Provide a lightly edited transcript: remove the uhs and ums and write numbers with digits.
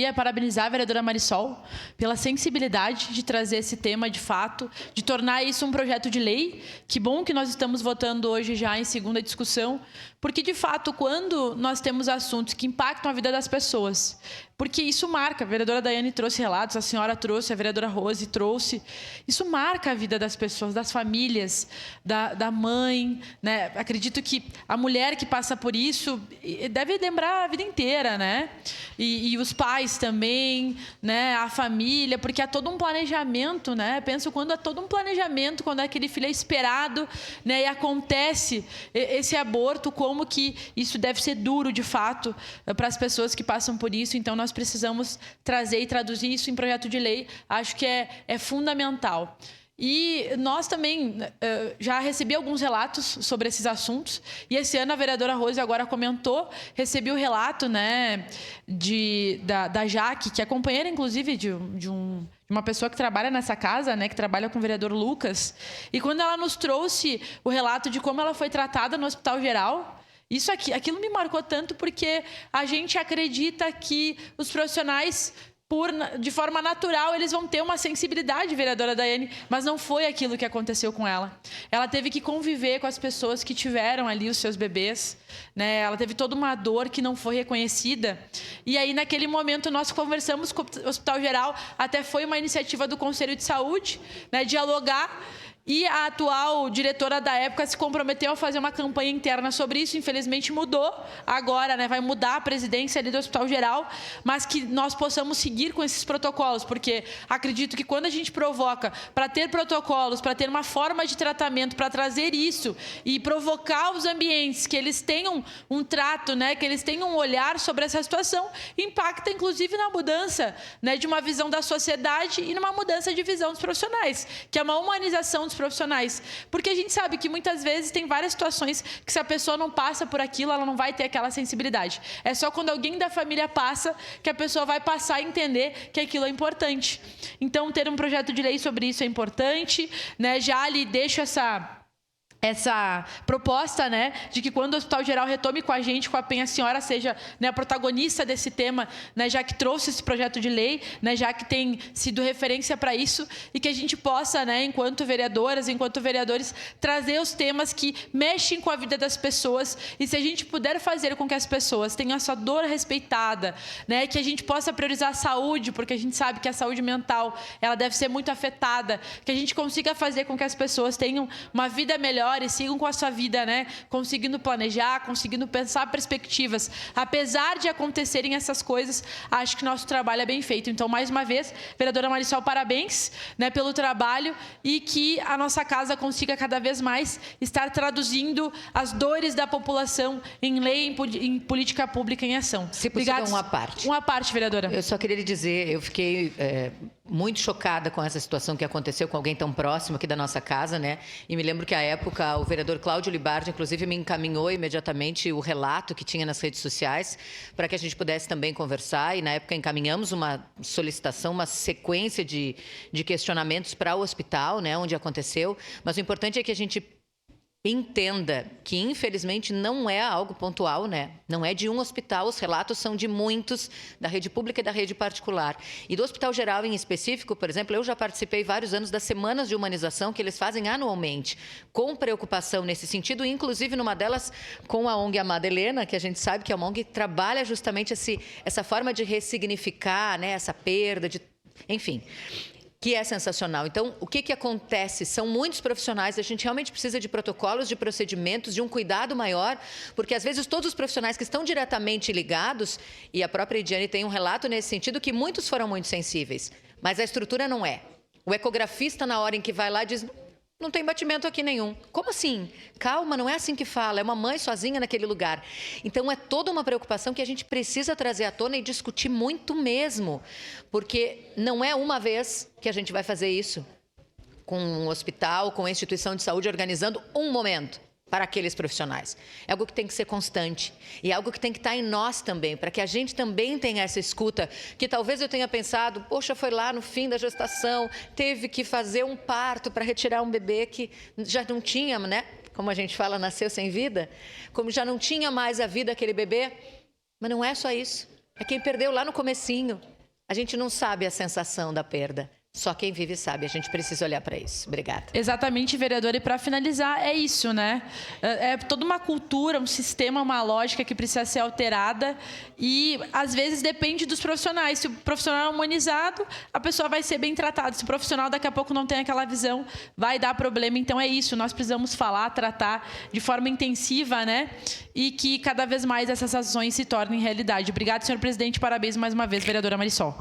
Queria parabenizar a vereadora Marisol pela sensibilidade de trazer esse tema de fato, de tornar isso um projeto de lei. Que bom que nós estamos votando hoje já em segunda discussão, porque de fato, quando nós temos assuntos que impactam a vida das pessoas, porque isso marca, a vereadora Daiane trouxe relatos, a senhora trouxe, a vereadora Rose trouxe, isso marca a vida das pessoas, das famílias, da mãe, né? Acredito que a mulher que passa por isso deve lembrar a vida inteira, né? E os pais também, né? A família, porque há todo um planejamento, né? Penso quando há todo um planejamento, quando aquele filho é esperado, né? E acontece esse aborto, como que isso deve ser duro, de fato, para as pessoas que passam por isso. Então, nós precisamos trazer e traduzir isso em projeto de lei. Acho que é fundamental. E nós também já recebi alguns relatos sobre esses assuntos. E esse ano a vereadora Rose agora comentou, recebi o relato, né, da Jaque, que é companheira, inclusive, de uma pessoa que trabalha nessa casa, né, que trabalha com o vereador Lucas. E quando ela nos trouxe o relato de como ela foi tratada no Hospital Geral, aquilo me marcou tanto, porque a gente acredita que os profissionais, de forma natural, eles vão ter uma sensibilidade, vereadora Daiane, mas não foi aquilo que aconteceu com ela. Ela teve que conviver com as pessoas que tiveram ali os seus bebês, né? Ela teve toda uma dor que não foi reconhecida. E aí, naquele momento, nós conversamos com o Hospital Geral, até foi uma iniciativa do Conselho de Saúde, né, dialogar. E a atual diretora da época se comprometeu a fazer uma campanha interna sobre isso. Infelizmente mudou agora, né? Vai mudar a presidência ali do Hospital Geral, mas que nós possamos seguir com esses protocolos, porque acredito que quando a gente provoca para ter protocolos, para ter uma forma de tratamento, para trazer isso e provocar os ambientes, que eles tenham um trato, né? Que eles tenham um olhar sobre essa situação, impacta inclusive na mudança, né, de uma visão da sociedade e numa mudança de visão dos profissionais, que é uma humanização dos profissionais, porque a gente sabe que muitas vezes tem várias situações que, se a pessoa não passa por aquilo, ela não vai ter aquela sensibilidade. É só quando alguém da família passa que a pessoa vai passar a entender que aquilo é importante. Então, ter um projeto de lei sobre isso é importante, né? Já lhe deixo essa proposta, né, de que quando o Hospital Geral retome com a gente, com a Penha, a senhora seja, né, a protagonista desse tema, né, já que trouxe esse projeto de lei, né, já que tem sido referência para isso, e que a gente possa, né, enquanto vereadoras, enquanto vereadores, trazer os temas que mexem com a vida das pessoas. E se a gente puder fazer com que as pessoas tenham a sua dor respeitada, né, que a gente possa priorizar a saúde, porque a gente sabe que a saúde mental, ela deve ser muito afetada, que a gente consiga fazer com que as pessoas tenham uma vida melhor e sigam com a sua vida, né? Conseguindo planejar, conseguindo pensar perspectivas. Apesar de acontecerem essas coisas, acho que nosso trabalho é bem feito. Então, mais uma vez, vereadora Marisol, parabéns, né, pelo trabalho, e que a nossa casa consiga cada vez mais estar traduzindo as dores da população em lei, em política pública, em ação. Se possível, uma parte. Uma parte, vereadora. Eu só queria lhe dizer, eu fiquei muito chocada com essa situação que aconteceu com alguém tão próximo aqui da nossa casa, né? E me lembro que, à época, o vereador Cláudio Libardi, inclusive, me encaminhou imediatamente o relato que tinha nas redes sociais para que a gente pudesse também conversar. E, na época, encaminhamos uma solicitação, uma sequência de questionamentos para o hospital, né, onde aconteceu. Mas o importante é que a gente entenda que, infelizmente, não é algo pontual, né? Não é de um hospital, os relatos são de muitos, da rede pública e da rede particular. E do Hospital Geral, em específico, por exemplo, eu já participei vários anos das semanas de humanização que eles fazem anualmente, com preocupação nesse sentido, inclusive numa delas com a ONG Amada Helena, que a gente sabe que é uma ONG que trabalha justamente essa forma de ressignificar, né, essa perda, enfim, que é sensacional. Então, o que acontece? São muitos profissionais, a gente realmente precisa de protocolos, de procedimentos, de um cuidado maior, porque às vezes todos os profissionais que estão diretamente ligados, e a própria Ediane tem um relato nesse sentido, que muitos foram muito sensíveis, mas a estrutura não é. O ecografista, na hora em que vai lá, diz: não tem batimento aqui nenhum. Como assim? Calma, não é assim que fala. É uma mãe sozinha naquele lugar. Então, é toda uma preocupação que a gente precisa trazer à tona e discutir muito mesmo. Porque não é uma vez que a gente vai fazer isso com um hospital, com a instituição de saúde, organizando um momento para aqueles profissionais. É algo que tem que ser constante e é algo que tem que estar em nós também, para que a gente também tenha essa escuta, que talvez eu tenha pensado, poxa, foi lá no fim da gestação, teve que fazer um parto para retirar um bebê que já não tinha, né? Como a gente fala, nasceu sem vida, como já não tinha mais a vida aquele bebê. Mas não é só isso. É quem perdeu lá no comecinho. A gente não sabe a sensação da perda. Só quem vive sabe. A gente precisa olhar para isso. Obrigada. Exatamente, vereadora. E para finalizar, é isso, né? É toda uma cultura, um sistema, uma lógica que precisa ser alterada e, às vezes, depende dos profissionais. Se o profissional é humanizado, a pessoa vai ser bem tratada. Se o profissional, daqui a pouco, não tem aquela visão, vai dar problema. Então, é isso. Nós precisamos falar, tratar de forma intensiva, né? E que, cada vez mais, essas ações se tornem realidade. Obrigada, senhor presidente. Parabéns mais uma vez, vereadora Marisol.